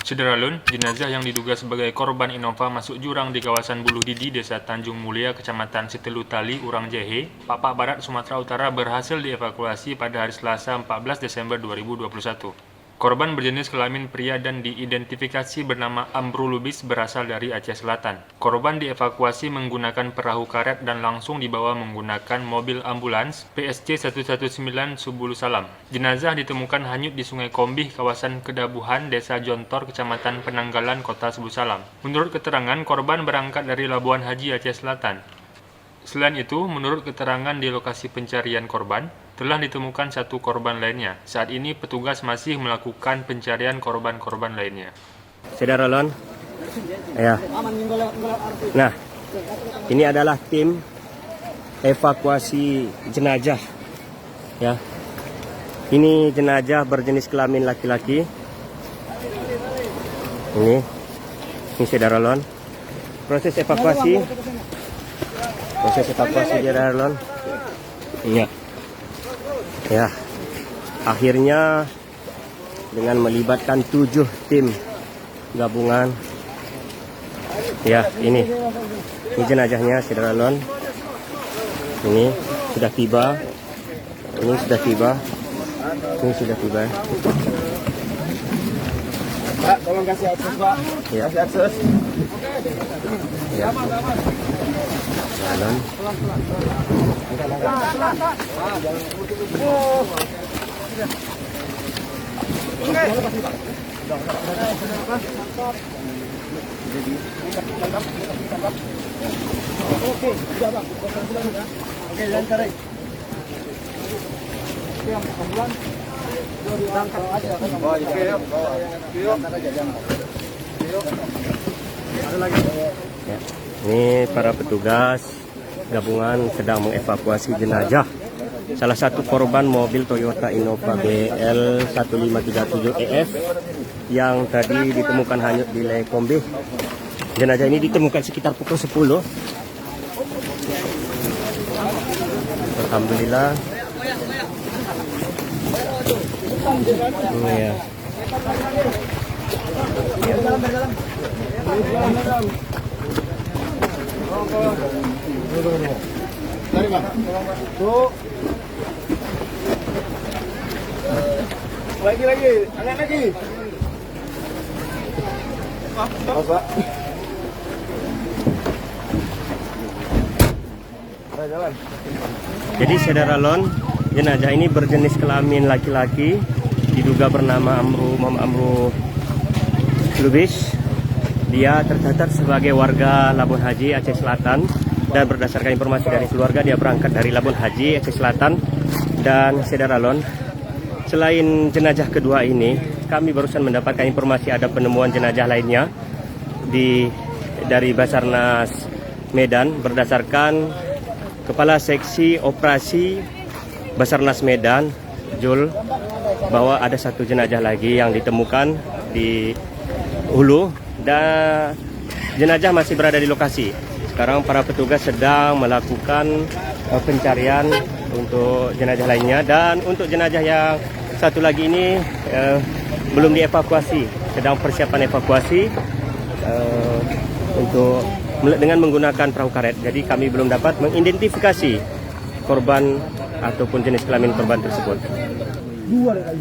Sederalun, jenazah yang diduga sebagai korban Innova masuk jurang di kawasan Buluh Didi, Desa Tanjung Mulia, Kecamatan Sitelu Tali, Urang Jehe, Papak Barat, Sumatera Utara berhasil dievakuasi pada hari Selasa 14 Desember 2021. Korban berjenis kelamin pria dan diidentifikasi bernama Amru Lubis berasal dari Aceh Selatan. Korban dievakuasi menggunakan perahu karet dan langsung dibawa menggunakan mobil ambulans PSC 119 Subulu Salam. Jenazah ditemukan hanyut di Sungai Kombih, kawasan Kedabuhan, Desa Jontor, Kecamatan Penanggalan, Kota Subulu Salam. Menurut keterangan, korban berangkat dari Labuan Haji, Aceh Selatan. Selain itu, menurut keterangan di lokasi pencarian korban, telah ditemukan satu korban lainnya. Saat ini petugas masih melakukan pencarian korban-korban lainnya. Sederalun, ya. Nah, ini adalah tim evakuasi jenazah. Ya, ini jenazah berjenis kelamin laki-laki. Ini Sederalun. Proses evakuasi Sederalun. Iya. Ya, akhirnya dengan melibatkan 7 tim gabungan. Ya, ini jenazahnya Sederalun. Ini sudah tiba. Ini sudah tiba. Pak, tolong kasih akses, Pak. Ya. Kasih akses. Ya. Jalan. Oke, sudah, Bang. Oke, jalan tarik. Oke, yang ambulan. Berangkat aja. Oke, yuk. Berangkat aja, jangan. Ada lagi. Ya. Ini para petugas gabungan sedang mengevakuasi jenazah salah satu korban mobil Toyota Innova BL 1537EF yang tadi ditemukan hanyut di Lekombih. Jenazah ini ditemukan sekitar pukul 10. Alhamdulillah. Ya. Tarik, Bang. Tuh. Lagi. Angkat lagi. Pak. Jalan. Jadi Sederalun, jenazah ini berjenis kelamin laki-laki, diduga bernama Amru Lubis. Dia tercatat sebagai warga Labuan Haji, Aceh Selatan, dan berdasarkan informasi dari keluarga dia berangkat dari Labuan Haji, Aceh Selatan. Dan Sederalun, selain jenazah kedua ini, kami barusan mendapatkan informasi ada penemuan jenazah lainnya dari Basarnas Medan. Berdasarkan Kepala Seksi Operasi Basarnas Medan, Jul, bahwa ada satu jenazah lagi yang ditemukan di Hulu. Dan jenazah masih berada di lokasi. Sekarang para petugas sedang melakukan pencarian untuk jenazah lainnya. Dan untuk jenazah yang satu lagi ini belum dievakuasi, sedang persiapan evakuasi untuk dengan menggunakan perahu karet. Jadi kami belum dapat mengidentifikasi korban ataupun jenis kelamin korban tersebut.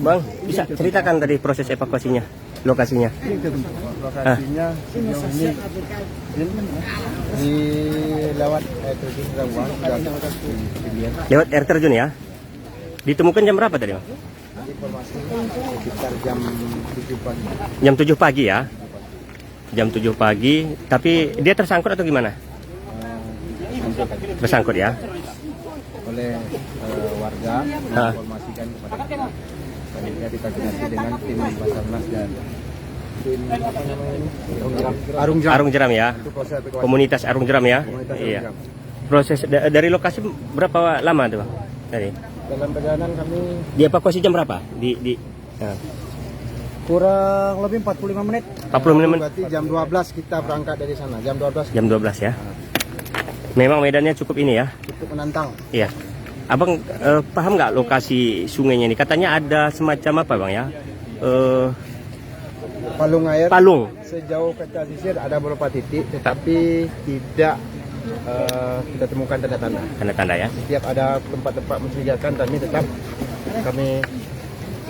Bang, bisa ceritakan tadi proses evakuasinya, lokasinya? Lokasinya ini di lewat air terjun Rabuan. Lewat air terjun ya? Ditemukan jam berapa tadi, Bang? Informasi sekitar jam 7 pagi. Jam 7 pagi ya? Jam 7 pagi, tapi dia tersangkut atau gimana? Tersangkut ya? Oleh warga menginformasikan kepada kita. Selanjutnya kita koordinasi dengan tim Basarnas dan tim apa namanya ini? Arung Jeram ya? Itu proses evakuasi. Komunitas Arung Jeram ya? Komunitas Iya. Arung Jeram. Proses dari lokasi berapa lama tuh, Bang? Tadi. Dalam perjalanan kami Dievakuasi jam berapa? kurang lebih 45 menit. 45 menit. Berarti jam 12 kita berangkat dari sana. Jam 12 Jam 12 ya? Memang medannya cukup ini ya? cukup menantang. Iya. Abang paham nggak lokasi sungainya ini? Katanya ada semacam apa, Bang ya? Palung air. Palung. Sejauh kita sisir ada beberapa titik, tetapi tidak kita temukan tanda-tanda. Tanda-tanda ya. Setiap ada tempat-tempat mencurigakan, kami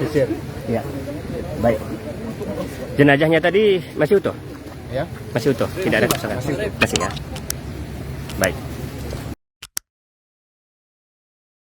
sisir. Ya. Baik. Jenazahnya tadi masih utuh? Ya. Masih utuh, tidak ada kerusakan. Masih ya. Baik.